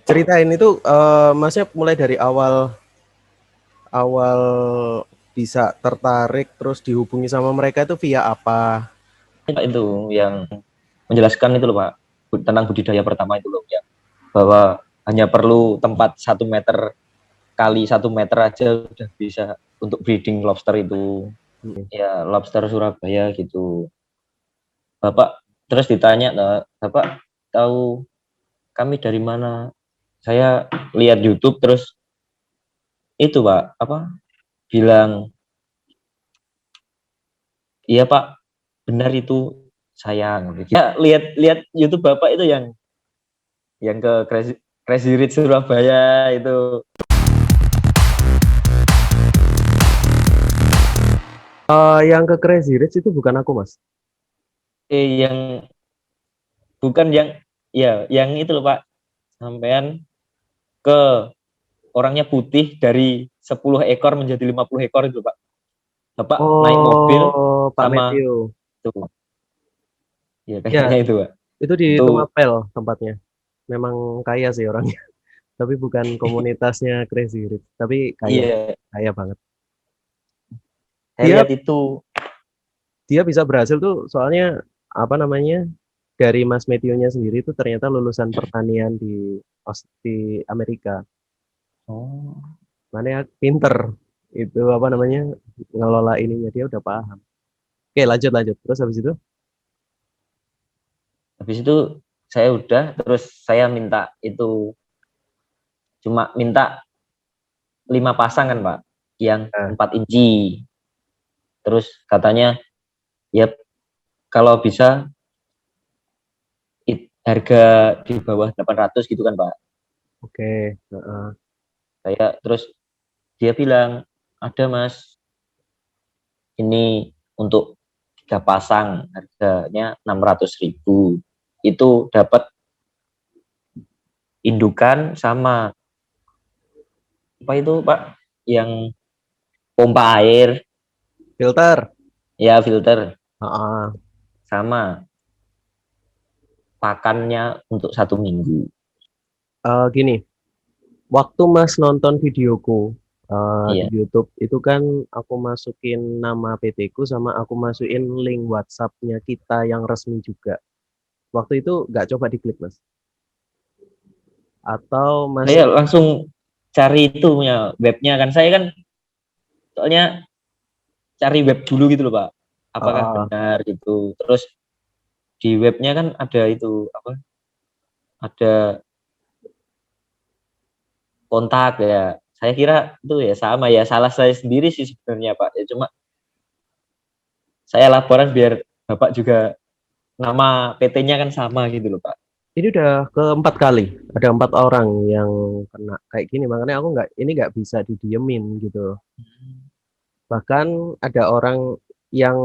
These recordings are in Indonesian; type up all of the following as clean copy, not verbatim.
Ceritain itu Masnya mulai dari awal awal bisa tertarik terus dihubungi sama mereka itu via apa? Itu yang menjelaskan itu loh Pak, tentang budidaya pertama itu loh ya, bahwa hanya perlu tempat 1 meter kali 1 meter aja udah bisa untuk breeding lobster itu, ya lobster Surabaya gitu. Bapak terus ditanya, Bapak tahu kami dari mana? Saya lihat YouTube terus itu Pak, apa bilang, iya Pak, benar itu sayang. Ya lihat YouTube Bapak itu yang ke Crazy Rich Surabaya itu. Yang ke Crazy Rich itu bukan aku, Mas. Yang bukan yang, ya yang itu loh Pak, sampean ke orangnya putih dari 10 ekor menjadi 50 ekor itu Pak. Bapak naik mobil Oh, Pak sama Matthew. itu. Ya Ya, kayaknya itu Pak. itu di Itu Tumapel tempatnya. Memang kaya sih orangnya, tapi bukan komunitasnya Crazy Rich, tapi kaya, iya, kaya banget. saya Dia lihat itu. dia bisa berhasil tuh soalnya apa namanya? Dari Mas Matthew-nya sendiri itu ternyata lulusan pertanian di Amerika. Oh, Mana ya pinter itu apa namanya ngelola ininya dia udah paham. Oke, lanjut lanjut. Terus habis itu, habis itu saya udah, terus saya minta itu, cuma minta 5 pasang kan Pak, yang nah, 4 inci. Terus katanya, ya kalau bisa harga di bawah 800 gitu kan Pak. oke. Heeh. Saya terus dia bilang, ada Mas, ini untuk 3 pasang harganya 600.000. Itu dapat indukan sama apa itu Pak, yang pompa air, Filter. ya filter, Heeh. sama pakannya untuk 1 minggu. Gini, waktu Mas nonton videoku di Iya, YouTube itu kan aku masukin nama PT ku sama aku masukin link WhatsApp-nya kita yang resmi juga. Waktu itu nggak coba diklik, Mas. Atau saya masih langsung cari itu punya webnya kan, saya kan soalnya cari web dulu gitu loh Pak, apakah uh, benar gitu. Terus di webnya kan ada itu apa, ada kontak ya, saya kira itu ya sama, ya salah saya sendiri sih sebenarnya Pak, ya cuma saya laporan biar Bapak juga nama PT-nya kan sama gitu loh Pak. ini udah keempat kali ada 4 orang yang kena kayak gini, makanya aku nggak bisa didiemin gitu. Bahkan ada orang yang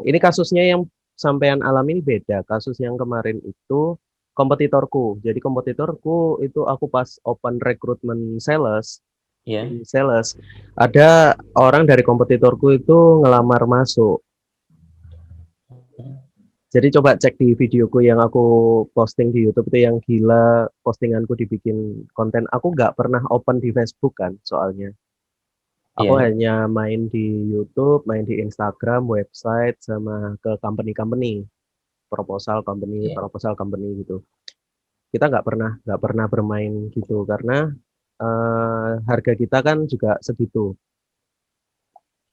ini kasusnya yang sampean alamin beda. Kasus yang kemarin itu kompetitorku. Jadi kompetitorku itu aku pas open recruitment sales, Ya, di sales, ada orang dari kompetitorku itu ngelamar masuk. Jadi coba cek di videoku yang aku posting di YouTube itu yang gila postinganku dibikin konten. Aku nggak pernah open di Facebook kan soalnya. Aku iya, hanya main di YouTube, main di Instagram, website, sama ke company-company, iya, proposal company gitu. Kita nggak pernah bermain gitu karena harga kita kan juga segitu,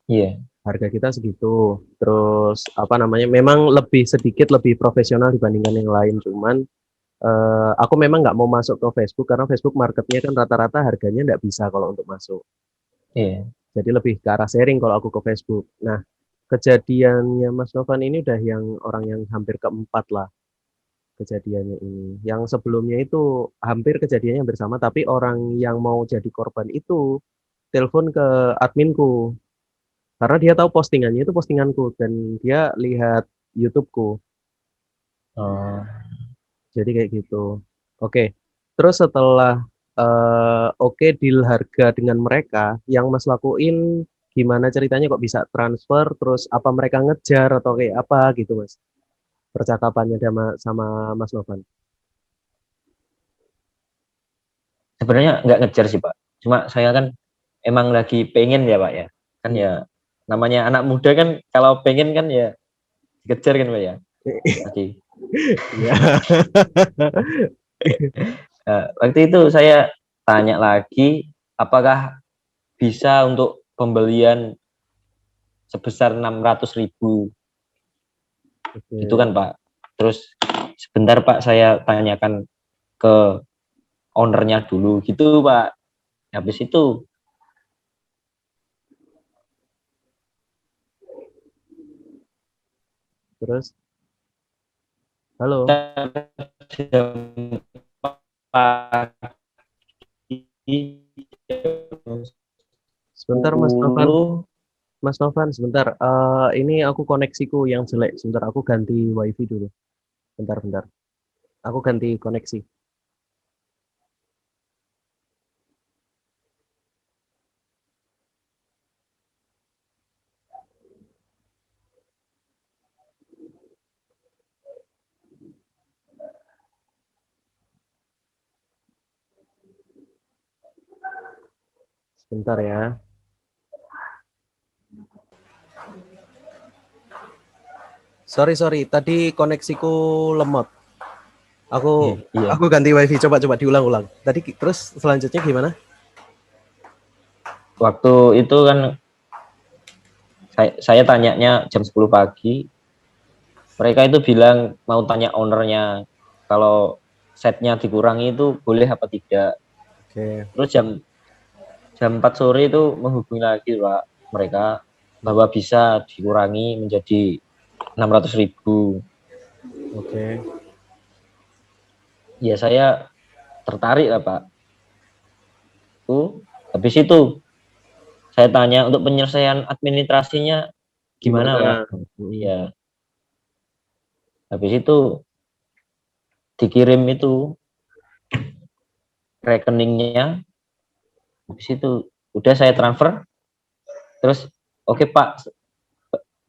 iya, harga kita segitu. Terus apa namanya? Memang lebih sedikit lebih profesional dibandingkan yang lain. Cuman aku memang nggak mau masuk ke Facebook karena Facebook marketnya kan rata-rata harganya nggak bisa kalau untuk masuk. iya, Jadi lebih ke arah sharing kalau aku ke Facebook. Nah, kejadiannya Mas Novan ini udah yang orang yang hampir keempat lah kejadiannya ini. Yang sebelumnya itu hampir kejadiannya hampir sama, tapi orang yang mau jadi korban itu telepon ke adminku karena dia tahu postingannya itu postinganku dan dia lihat YouTubeku. oh, Jadi kayak gitu. Oke. Terus setelah oke deal harga dengan mereka, yang Mas lakuin gimana ceritanya kok bisa transfer? Terus apa mereka ngejar atau kayak apa gitu, Mas? Percakapannya sama sama Mas Novan. sebenarnya nggak ngejar sih Pak. Cuma saya kan emang lagi pengen ya Pak ya. Kan ya namanya anak muda kan kalau pengen kan ya dikejar kan Pak ya. Lagi. Iya. Nah, waktu itu saya tanya lagi apakah bisa untuk pembelian sebesar 600.000 gitu Oke. kan Pak. Terus sebentar Pak saya tanyakan ke ownernya dulu gitu Pak. Habis itu Terus, halo. jam pagi jam Sebentar Mas Novan. 10. Mas Novan, sebentar. Ini aku koneksiku yang jelek. Sebentar, aku ganti WiFi dulu. Bentar, bentar. Aku ganti koneksi. Sebentar ya. Sorry, sorry. Tadi koneksiku lemot. Aku Iya. aku ganti WiFi. Coba diulang-ulang. Tadi terus selanjutnya gimana? Waktu itu kan saya tanyanya jam 10 pagi. Mereka itu bilang mau tanya ownernya kalau setnya dikurangi itu boleh apa tidak. Oke. Terus jam jam 4 sore itu menghubungi lagi Pak mereka bahwa bisa dikurangi menjadi 600.000. Oke. Ya saya tertarik lah Pak. Habis itu saya tanya untuk penyelesaian administrasinya gimana Pak? Gimana? Ya, habis itu dikirim itu rekeningnya. Habis itu udah saya transfer. Terus oke Pak,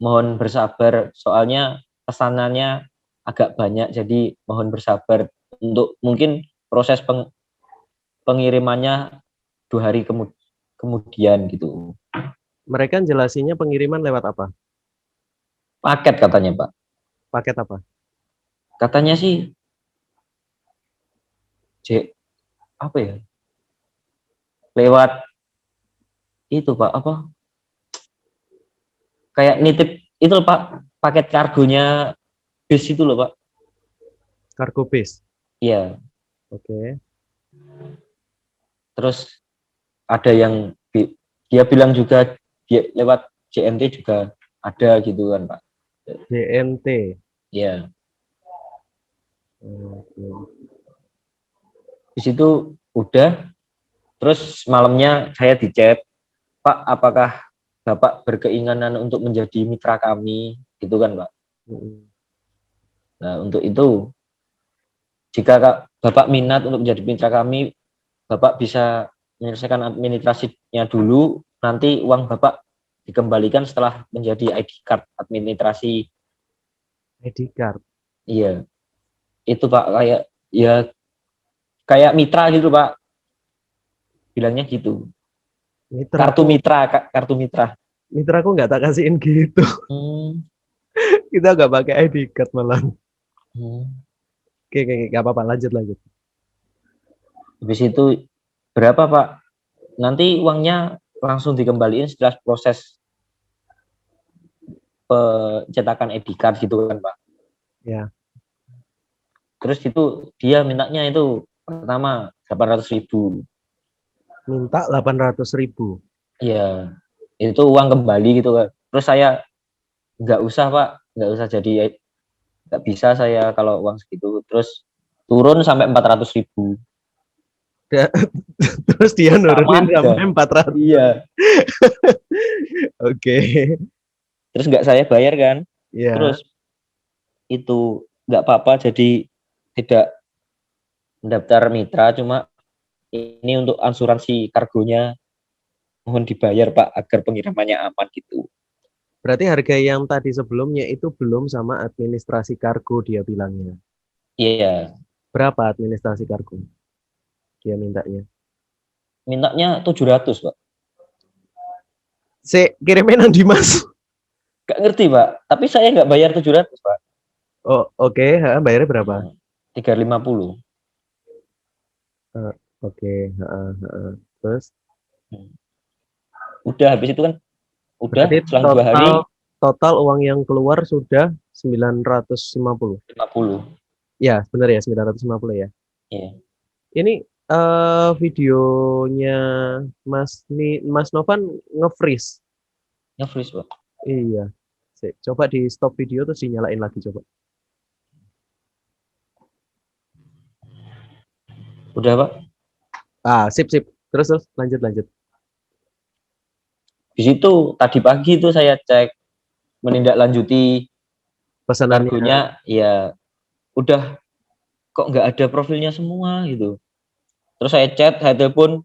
mohon bersabar soalnya pesanannya agak banyak jadi mohon bersabar untuk mungkin proses pengirimannya 2 hari kemudian gitu. Mereka jelasinnya pengiriman lewat apa? Paket katanya Pak. Paket apa? Katanya sih apa ya? Lewat itu Pak apa? Kayak nitip itu loh, Pak, paket kargonya bis itu loh Pak. Cargo base. Iya. Oke. Terus ada yang dia bilang juga dia lewat JNT juga ada gitu kan Pak. JNT. Iya. Oke. Di situ udah. Terus malamnya saya di-chat, Pak, apakah Bapak berkeinginan untuk menjadi mitra kami gitu kan Pak. Nah untuk itu jika Bapak minat untuk menjadi mitra kami, Bapak bisa menyelesaikan administrasinya dulu, nanti uang Bapak dikembalikan setelah menjadi ID card administrasi. ID card. Iya, itu Pak kayak ya kayak mitra gitu Pak, bilangnya gitu. Kartu Mitraku, mitra, kartu mitra. mitraku nggak tak kasihin gitu. Hmm, Kita nggak pakai ID card malah. hmm. Oke, nggak apa-apa. Lanjut, lanjut. Habis itu berapa Pak? Nanti uangnya langsung dikembaliin setelah proses pencetakan ID card gitu kan Pak. Ya, Terus itu dia mintanya itu pertama 800.000. minta 800.000. Iya, itu uang kembali gitu kan. Terus saya nggak usah Pak, nggak usah jadi nggak bisa saya kalau uang segitu. Terus turun sampai 400.000. Terus dia Sama nurunin aja. sampai 400. Iya. Oke. Terus nggak saya bayar kan. Ya, Terus itu nggak apa-apa jadi tidak mendaftar mitra, cuma ini untuk asuransi kargonya mohon dibayar Pak agar pengirimannya aman gitu. berarti harga yang tadi sebelumnya itu belum sama administrasi kargo dia bilangnya. Iya, Berapa administrasi kargo dia mintanya? mintanya 700, Pak. Kirimnya nang di Mas. Gak ngerti, Pak. Tapi saya nggak bayar 700, Pak. Oh, oke, bayarnya berapa? 350. Oke, terus Udah habis itu kan udah berarti selang 2 hari total uang yang keluar sudah 950. 50. Ya, benar ya 950 ya. Iya. Ini videonya Mas Novan nge-freeze. Nge-freeze, Pak. Iya. Coba di stop video terus dinyalain lagi coba. Udah, Pak. Sip. Terus lanjut. Di situ tadi pagi itu saya cek menindaklanjuti Pesanannya. kargonya, ya udah kok nggak ada profilnya semua gitu. Terus saya chat, saya telepon,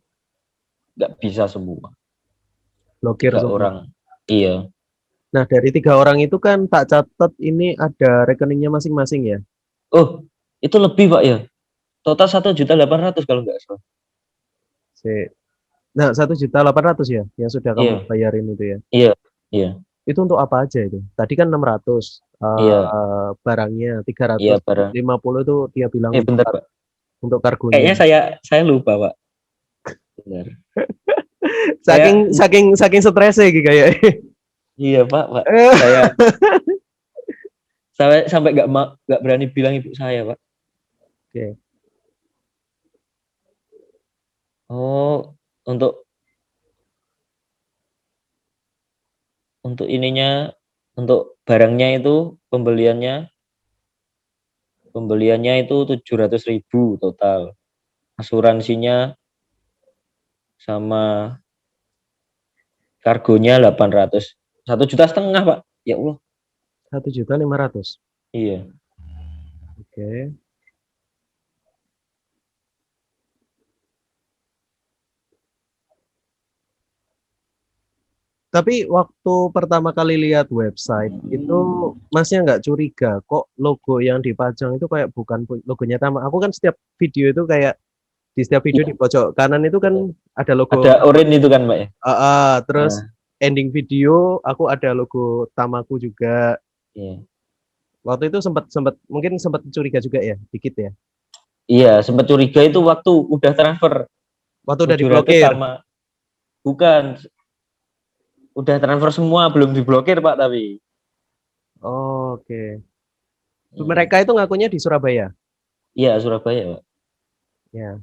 nggak bisa semua. Blokir 3 semua. orang. Iya. Nah, dari 3 orang itu kan tak catat ini ada rekeningnya masing-masing ya. Oh, itu lebih, Pak, ya. Total 1.800.000 kalau nggak salah. Nah, 1.800.000 ya yang sudah kamu Iya. bayarin itu ya. Iya. Itu untuk apa aja itu? Tadi kan 600 Iya. barangnya, Iya, barang. 350 itu dia bilang Bentar, Pak. untuk kargonya. Kayaknya saya lupa, Pak. Benar. saking stresnya gitu kayak. Iya, Pak. Saya sampai nggak berani bilang ibu saya, Pak. Oke. Oh, untuk ininya, untuk barangnya itu pembeliannya itu 700.000 total. Asuransinya sama kargonya 800. 1,5 juta, Pak. Ya Allah. 1.500.000. Iya. Oke. Tapi waktu pertama kali lihat website itu Masnya nggak curiga kok logo yang dipajang itu kayak bukan logonya Tama. Aku kan setiap video itu kayak di setiap video di pojok kanan itu kan ada logo. Ada orange itu kan, Mbak ya. Terus ending video aku ada logo Tamaku juga. Iya. Waktu itu mungkin sempat curiga juga ya, dikit ya. Iya, sempat curiga itu waktu udah transfer. Waktu udah diblokir. Sama bukan. Udah transfer semua, belum diblokir, Pak, tapi. Oke. Mereka itu ngakunya di Surabaya? Iya, Surabaya, Pak. Ya.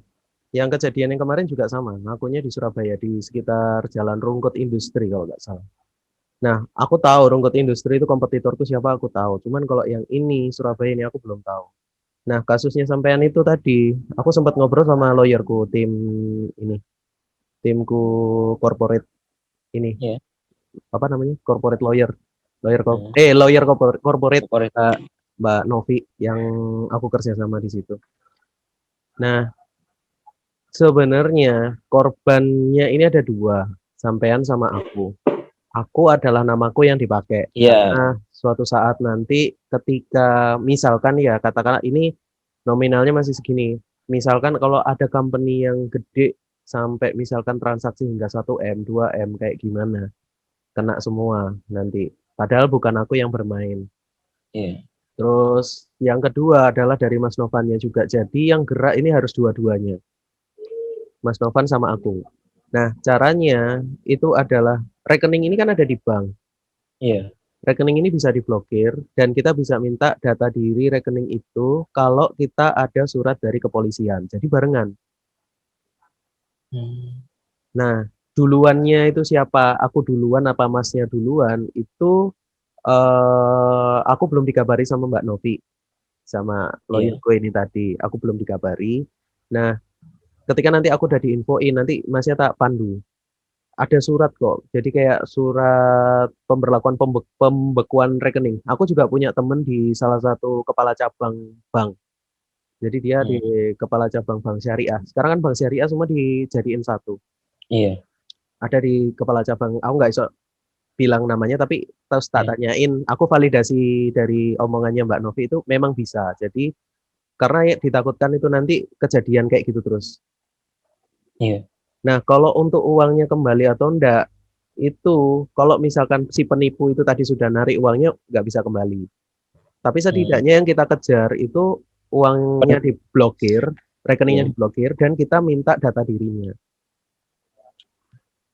Yang kejadian yang kemarin juga sama, ngakunya di Surabaya, di sekitar Jalan Rungkut Industri kalau nggak salah. Nah, aku tahu Rungkut Industri itu kompetitorku siapa, aku tahu. Cuman kalau yang ini, Surabaya ini aku belum tahu. Nah, kasusnya sampean itu tadi, aku sempat ngobrol sama lawyerku, timku corporate ini. Yeah. Apa namanya? Corporate lawyer. Lawyer corporate Mbak Novi yang aku kerja sama di situ. Nah, sebenarnya korbannya ini ada 2, sampean sama aku. Aku adalah namaku yang dipakai. Karena suatu saat nanti ketika misalkan ya katakanlah ini nominalnya masih segini. Misalkan kalau ada company yang gede sampai misalkan transaksi hingga 1M, 2M kayak gimana? Kena semua nanti. Padahal bukan aku yang bermain. Terus yang kedua adalah dari Mas Novannya juga. Jadi yang gerak ini harus dua-duanya. Mas Novan sama aku. Nah, caranya itu adalah rekening ini kan ada di bank. Iya. Rekening ini bisa diblokir dan kita bisa minta data diri rekening itu kalau kita ada surat dari kepolisian. Jadi barengan. Nah, duluannya itu siapa? Aku duluan apa Masnya duluan? Itu aku belum dikabari sama Mbak Novi. Sama lawyerku ini tadi. Aku belum dikabari. Nah, ketika nanti aku udah diinfoin, nanti Masnya tak pandu. Ada surat kok. Jadi kayak surat pemberlakuan pembekuan rekening. Aku juga punya temen di salah satu kepala cabang bank. Jadi dia di kepala cabang bank syariah. Sekarang kan bank syariah semua dijadiin satu. Iya. Ada di kepala cabang. Aku nggak iso bilang namanya, tapi terus tak tanyain. Aku validasi dari omongannya Mbak Novi itu memang bisa. Jadi karena ya ditakutkan itu nanti kejadian kayak gitu terus. Iya. Nah, kalau untuk uangnya kembali atau enggak, itu kalau misalkan si penipu itu tadi sudah narik uangnya nggak bisa kembali. Tapi Hmm. setidaknya yang kita kejar itu uangnya diblokir, rekeningnya Iya. diblokir, dan kita minta data dirinya.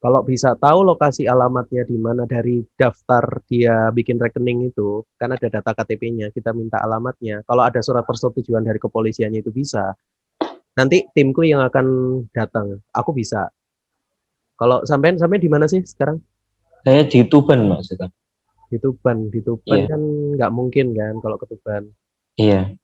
Kalau bisa tahu lokasi alamatnya di mana dari daftar dia bikin rekening itu, kan ada data KTP-nya, kita minta alamatnya. Kalau ada surat persetujuan dari kepolisiannya itu bisa. Nanti timku yang akan datang. Aku bisa. Kalau sampean sampean di mana sih sekarang? Saya di Tuban Mas sekarang. Di Tuban. Di Tuban Iya, kan nggak mungkin kan kalau ke Tuban. iya.